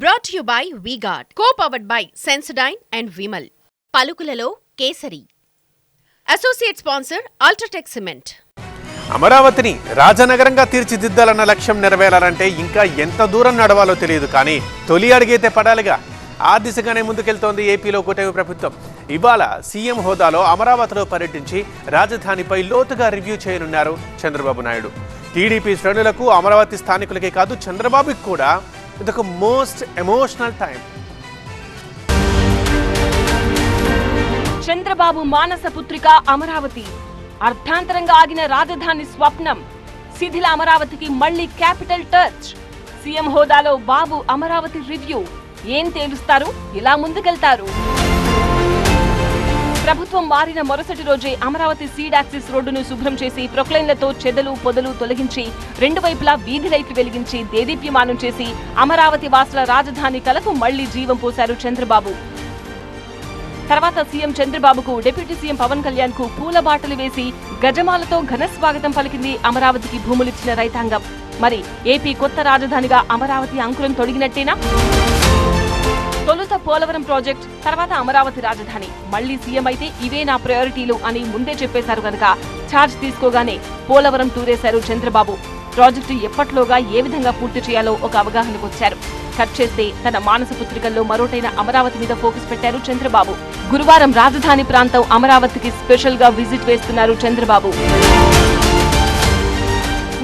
Brought to you by V-Guard, co-powered by Sensodyne and Vimal. పలుకులలో Kesari. Associate sponsor UltraTech cement. అమరావతిని రాజనగరంగా తీర్చిదిద్దాలన్న లక్ష్యం నెరవేరాలంటే ఇంకా ఎంత దూరం నడవాలో తెలియదు, కానీ తొలి అడుగైతే పడాలిగా. ఆ దిశగానే ముందుకెళ్తోంది ఏపీలో కూటమి ప్రభుత్వం. ఇవాళ సీఎం హోదాలో అమరావతిలో పర్యటించి రాజధానిపై లోతుగా రివ్యూ చేయనున్నారు చంద్రబాబు నాయుడు. టీడీపీ శ్రేణులకు, అమరావతి స్థానికులకే కాదు, చంద్రబాబుకి కూడా ఇదొక మోస్ట్ ఎమోషనల్ టైం. చంద్రబాబు మానస పుత్రిక అమరావతి. అర్ధాంతరంగా ఆగిన రాజధాని స్వప్నం. శిథిల అమరావతికి మళ్లీ క్యాపిటల్ టచ్. సీఎం హోదాలో బాబు అమరావతి రివ్యూ. ఏం తేలుస్తారు, ఇలా ముందుకెళ్తారు? ప్రభుత్వం మారిన మరుసటి రోజే అమరావతి సీడ్ యాక్సిస్ రోడ్డును శుభ్రం చేసి ప్రొక్లైన్లతో చెదలు పొదలు తొలగించి రెండు వైపులా వీధి లైట్లు వెలిగించి దేదీప్యమానం చేసి అమరావతి వాసుల రాజధాని కలకు మళ్లీ జీవం పోశారు చంద్రబాబు. తర్వాత సీఎం చంద్రబాబుకు డిప్యూటీ సీఎం పవన్ కళ్యాణ్ కు పూల బాటలు వేసి గజమాలతో ఘన స్వాగతం పలికింది అమరావతికి భూములిచ్చిన రైతాంగం. మరి ఏపీ కొత్త రాజధానిగా అమరావతి అంకురం తొడిగినట్టేనా? తొలుత పోలవరం ప్రాజెక్ట్, తర్వాత అమరావతి రాజధాని. మళ్లీ సీఎం అయితే ఇవే నా ప్రయారిటీలు అని ముందే చెప్పేశారు గనక ఛార్జ్ తీసుకోగానే పోలవరం టూరేశారు చంద్రబాబు. ప్రాజెక్టు ఎప్పట్లోగా ఏ విధంగా పూర్తి చేయాలో ఒక అవగాహనకు వచ్చారు. కట్ చేస్తే తన మానస పుత్రికల్లో మరోటైన అమరావతి మీద ఫోకస్ పెట్టారు చంద్రబాబు. గురువారం రాజధాని ప్రాంతం అమరావతికి స్పెషల్ గా విజిట్ వేస్తున్నారు చంద్రబాబు.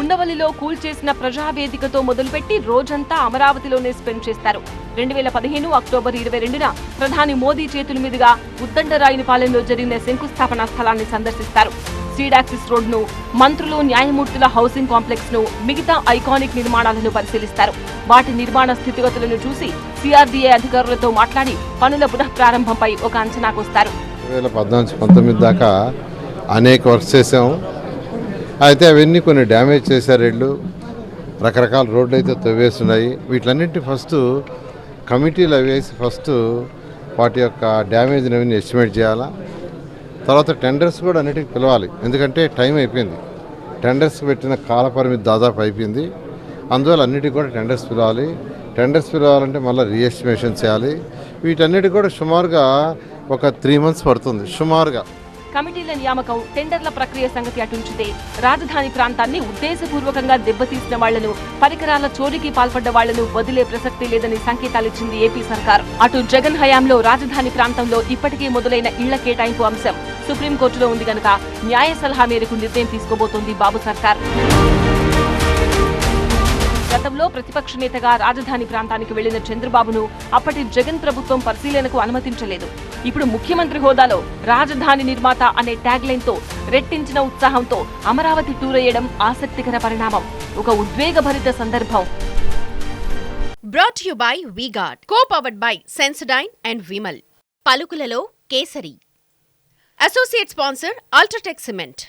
ఉండవల్లిలో కూల్చేసిన ప్రజావేదికతో మొదలుపెట్టి రోజంతా అమరావతిలోనే స్పెండ్ చేస్తారు. 2015 అక్టోబర్ 22న ప్రధాని మోదీ చేతుల మీదుగా ఉద్దండరాయునిపాలెంలో జరిగిన శంకుస్థాపన స్థలాన్ని సందర్శిస్తారు. సీడాక్సిస్ రోడ్ను, మంత్రులు, న్యాయమూర్తుల హౌసింగ్ కాంప్లెక్స్ ను, మిగతా ఐకానిక్ నిర్మాణాలను పరిశీలిస్తారు. వాటి నిర్మాణ స్థితిగతులను చూసి సిఆర్డీఏ అధికారులతో మాట్లాడి పనుల పునః ప్రారంభంపై ఒక అంచనాకొస్తారు. 2014-19 దాకా అనేక వర్క్స్ చేసాము. అయితే అవన్నీ కొన్ని డ్యామేజ్ చేశారు. రకరకాల రోడ్లు అయితే తవ్వేస్తున్నాయి. వీటిలన్నింటి ఫస్ట్ కమిటీలు వేసి ఫస్ట్ వాటి యొక్క డ్యామేజ్ని అవన్నీ ఎస్టిమేట్ చేయాలా. తర్వాత టెండర్స్ కూడా అన్నిటికీ పిలవాలి, ఎందుకంటే టైం అయిపోయింది. టెండర్స్ పెట్టిన కాల పరిమితి దాదాపు అయిపోయింది. అందువల్ల అన్నిటికీ కూడా టెండర్స్ పిలవాలి. టెండర్స్ పిలవాలంటే మళ్ళీ రీఎస్టిమేషన్ చేయాలి. వీటన్నిటికీ కూడా సుమారుగా ఒక 3 months పడుతుంది సుమారుగా. కమిటీల నియామకం, టెండర్ల ప్రక్రియ సంగతి అటుంచితే రాజధాని ప్రాంతాన్ని ఉద్దేశపూర్వకంగా దెబ్బతీసిన వాళ్లను, పరికరాల చోరీకి పాల్పడ్డ వాళ్లను వదిలే ప్రసక్తి లేదని సంకేతాలిచ్చింది ఏపీ సర్కార్. అటు జగన్ హయాంలో రాజధాని ప్రాంతంలో ఇప్పటికే మొదలైన ఇళ్ల కేటాయింపు అంశం సుప్రీంకోర్టులో ఉంది కనుక న్యాయ సలహా మేరకు నిర్ణయం తీసుకోబోతోంది బాబు సర్కార్. గతంలో ప్రతిపక్ష నేతగా రాజధాని ప్రాంతానికి వెళ్లిన చంద్రబాబును అప్పటి జగన్ ప్రభుత్వం పరిశీలనకు అనుమతించలేదు. ఇప్పుడు ముఖ్యమంత్రి హోదాలో రాజధాని నిర్మాత అనే ట్యాగ్ లైన్ తో రెట్టించిన ఉత్సాహంతో అమరావతి టూర్ అయ్యడం ఆసక్తికర పరిణామం. ఒక ఉద్వేగభరిత సందర్భం. Brought to you by V-Guard, co-powered by Sensodyne and Vimal. పలుకులలో Kesari. Associate sponsor UltraTech cement.